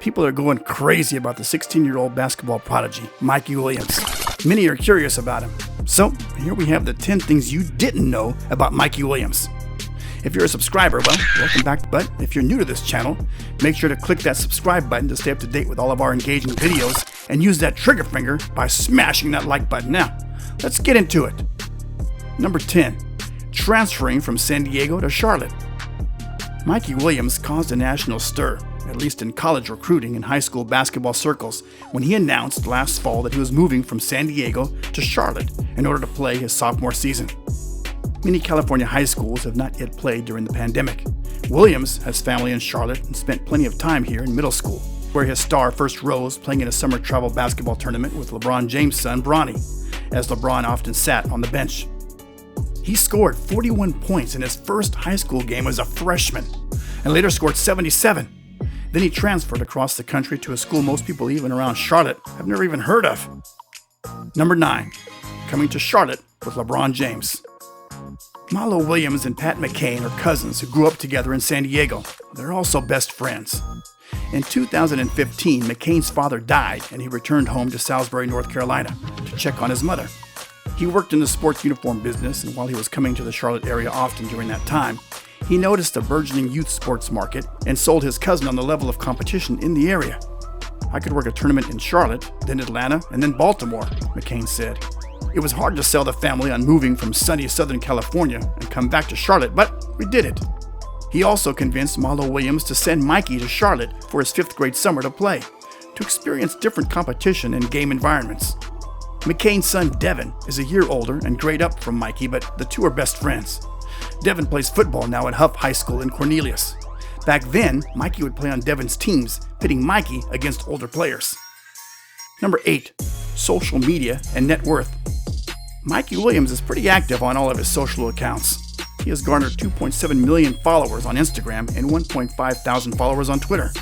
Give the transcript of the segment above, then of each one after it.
People are going crazy about the 16-year-old basketball prodigy, Mikey Williams. Many are curious about him. So, here we have the 10 things you didn't know about Mikey Williams. If you're a subscriber, well, welcome back. But if you're new to this channel, make sure to click that subscribe button to stay up to date with all of our engaging videos and use that trigger finger by smashing that like button. Now, let's get into it. Number 10, transferring from San Diego to Charlotte. Mikey Williams caused a national stir, at least in college recruiting and high school basketball circles, when he announced last fall that he was moving from San Diego to Charlotte in order to play his sophomore season. Many California high schools have not yet played during the pandemic. Williams has family in Charlotte and spent plenty of time here in middle school, where his star first rose playing in a summer travel basketball tournament with LeBron James' son, Bronny, as LeBron often sat on the bench. He scored 41 points in his first high school game as a freshman, and later scored 77. Then he transferred across the country to a school most people even around Charlotte have never even heard of. Number 9, coming to Charlotte with LeBron James. Malo Williams and Pat McCain are cousins who grew up together in San Diego. They're also best friends. In 2015, McCain's father died and he returned home to Salisbury, North Carolina to check on his mother. He worked in the sports uniform business, and while he was coming to the Charlotte area often during that time, he noticed a burgeoning youth sports market and sold his cousin on the level of competition in the area. "I could work a tournament in Charlotte, then Atlanta, and then Baltimore," McCain said. "It was hard to sell the family on moving from sunny Southern California and come back to Charlotte, but we did it." He also convinced Malo Williams to send Mikey to Charlotte for his 5th grade summer to play, to experience different competition and game environments. McCain's son Devin is a year older and grade up from Mikey, but the two are best friends. Devin plays football now at Huff High School in Cornelius. Back then, Mikey would play on Devin's teams, pitting Mikey against older players. Number 8, social media and net worth. Mikey Williams is pretty active on all of his social accounts. He has garnered 2.7 million followers on Instagram and 1.5 thousand followers on Twitter.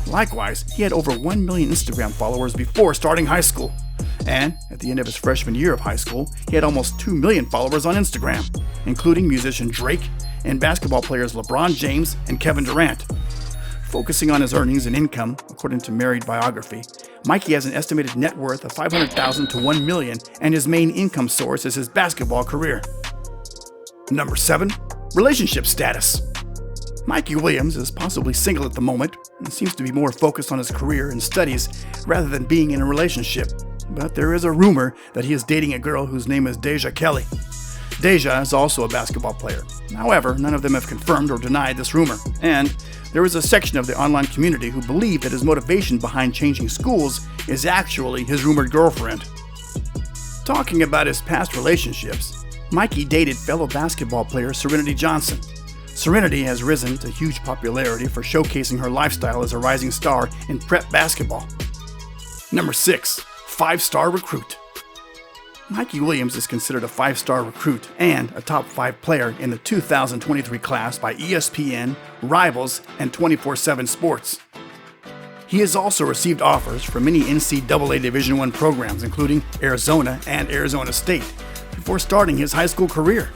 Likewise, he had over 1 million Instagram followers before starting high school. And at the end of his freshman year of high school, he had almost 2 million followers on Instagram, including musician Drake and basketball players LeBron James and Kevin Durant. Focusing on his earnings and income, according to Married Biography, Mikey has an estimated net worth of $500,000 to $1 million, and his main income source is his basketball career. Number 7, relationship status. Mikey Williams is possibly single at the moment and seems to be more focused on his career and studies rather than being in a relationship. But there is a rumor that he is dating a girl whose name is Deja Kelly. Deja is also a basketball player. However, none of them have confirmed or denied this rumor, and there is a section of the online community who believe that his motivation behind changing schools is actually his rumored girlfriend. Talking about his past relationships, Mikey dated fellow basketball player Serenity Johnson. Serenity has risen to huge popularity for showcasing her lifestyle as a rising star in prep basketball. Number 6, 5-star recruit. Mikey Williams is considered a 5-star recruit and a top 5 player in the 2023 class by ESPN, Rivals, and 24/7 Sports. He has also received offers from many NCAA Division I programs, including Arizona and Arizona State, before starting his high school career.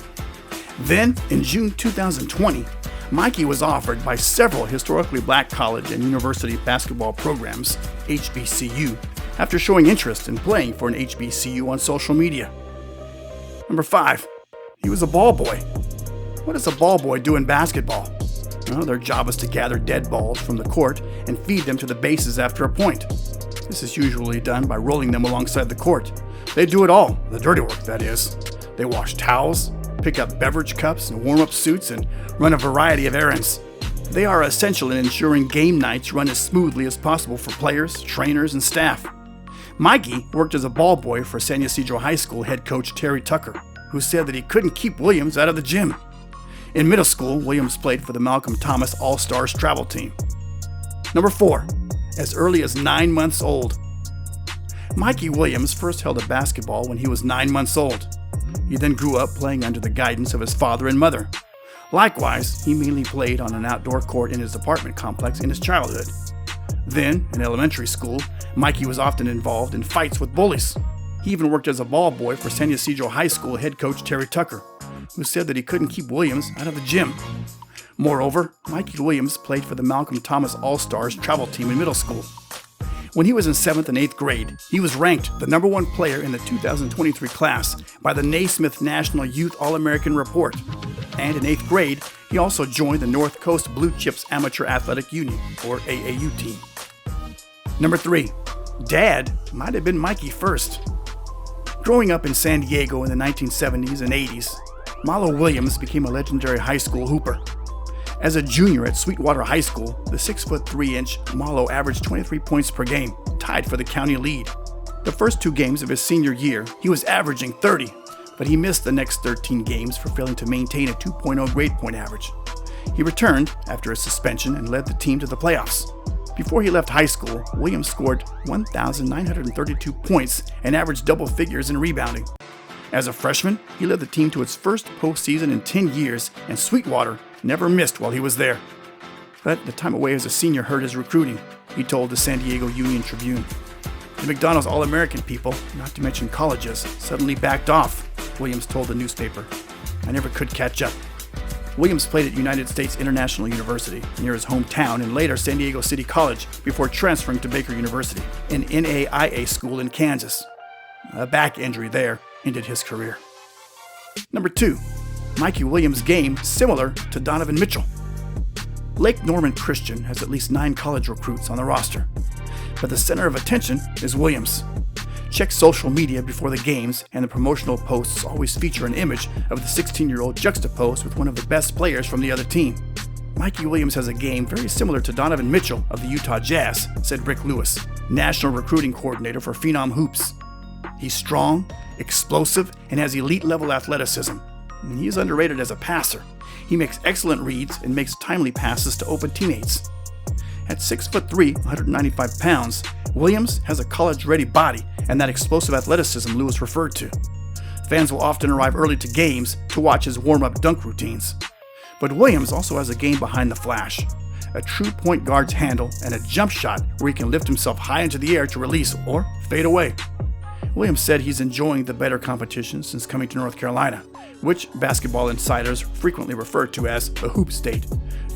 Then, in June 2020, Mikey was offered by several historically black college and university basketball programs, HBCU, after showing interest in playing for an HBCU on social media. Number 5, he was a ball boy. What does a ball boy do in basketball? Well, their job is to gather dead balls from the court and feed them to the bases after a point. This is usually done by rolling them alongside the court. They do it all, the dirty work that is. They wash towels, pick up beverage cups and warm up suits, and run a variety of errands. They are essential in ensuring game nights run as smoothly as possible for players, trainers, and staff. Mikey worked as a ball boy for San Ysidro High School head coach Terry Tucker, who said that he couldn't keep Williams out of the gym. In middle school, Williams played for the Malcolm Thomas All-Stars travel team. Number 4, as early as 9 months old. Mikey Williams first held a basketball when he was 9 months old. He then grew up playing under the guidance of his father and mother. Likewise, he mainly played on an outdoor court in his apartment complex in his childhood. Then, in elementary school, Mikey was often involved in fights with bullies. He even worked as a ball boy for San Ysidro High School head coach Terry Tucker, who said that he couldn't keep Williams out of the gym. Moreover, Mikey Williams played for the Malcolm Thomas All-Stars travel team in middle school. When he was in 7th and 8th grade, he was ranked the #1 player in the 2023 class by the Naismith National Youth All-American Report. And in 8th grade, he also joined the North Coast Blue Chips Amateur Athletic Union, or AAU team. Number 3. Dad might have been Mikey first. Growing up in San Diego in the 1970s and 80s, Malo Williams became a legendary high school hooper. As a junior at Sweetwater High School, the 6'3" Malo averaged 23 points per game, tied for the county lead. The first 2 games of his senior year, he was averaging 30, but he missed the next 13 games for failing to maintain a 2.0 grade point average. He returned after a suspension and led the team to the playoffs. Before he left high school, Williams scored 1,932 points and averaged double figures in rebounding. As a freshman, he led the team to its first postseason in 10 years, and Sweetwater never missed while he was there. But the time away as a senior hurt his recruiting, he told the San Diego Union Tribune. The McDonald's All-American people, not to mention colleges, suddenly backed off, Williams told the newspaper. I never could catch up. Williams played at United States International University, near his hometown, and later San Diego City College, before transferring to Baker University, an NAIA school in Kansas. A back injury there ended his career. Number 2. Mikey Williams' game similar to Donovan Mitchell. Lake Norman Christian has at least 9 college recruits on the roster, but the center of attention is Williams. Check social media before the games, and the promotional posts always feature an image of the 16-year-old juxtaposed with one of the best players from the other team. Mikey Williams has a game very similar to Donovan Mitchell of the Utah Jazz, said Rick Lewis, national recruiting coordinator for Phenom Hoops. He's strong, explosive, and has elite-level athleticism. And he is underrated as a passer. He makes excellent reads and makes timely passes to open teammates. At 6'3", 195 pounds, Williams has a college-ready body and that explosive athleticism Lewis referred to. Fans will often arrive early to games to watch his warm-up dunk routines. But Williams also has a game behind the flash, a true point guard's handle, and a jump shot where he can lift himself high into the air to release or fade away. Williams said he's enjoying the better competition since coming to North Carolina, which basketball insiders frequently refer to as the Hoop State,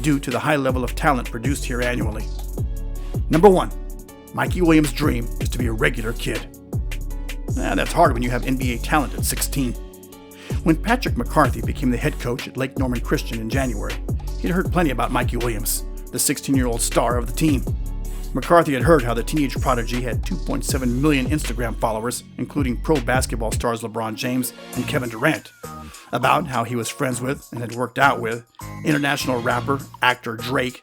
due to the high level of talent produced here annually. Number 1. Mikey Williams' dream is to be a regular kid. That's hard when you have NBA talent at 16. When Patrick McCarthy became the head coach at Lake Norman Christian in January, he'd heard plenty about Mikey Williams, the 16-year-old star of the team. McCarthy had heard how the teenage prodigy had 2.7 million Instagram followers, including pro basketball stars LeBron James and Kevin Durant, about how he was friends with and had worked out with international rapper, actor Drake,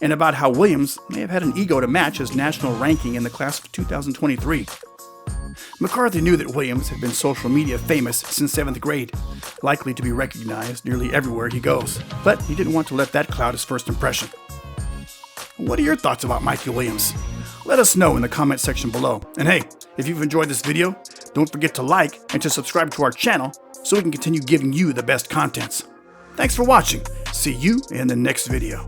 and about how Williams may have had an ego to match his national ranking in the class of 2023. McCarthy knew that Williams had been social media famous since 7th grade, likely to be recognized nearly everywhere he goes, but he didn't want to let that cloud his first impression. What are your thoughts about Mikey Williams? Let us know in the comment section below. And hey, if you've enjoyed this video, don't forget to like and to subscribe to our channel so we can continue giving you the best contents. Thanks for watching. See you in the next video.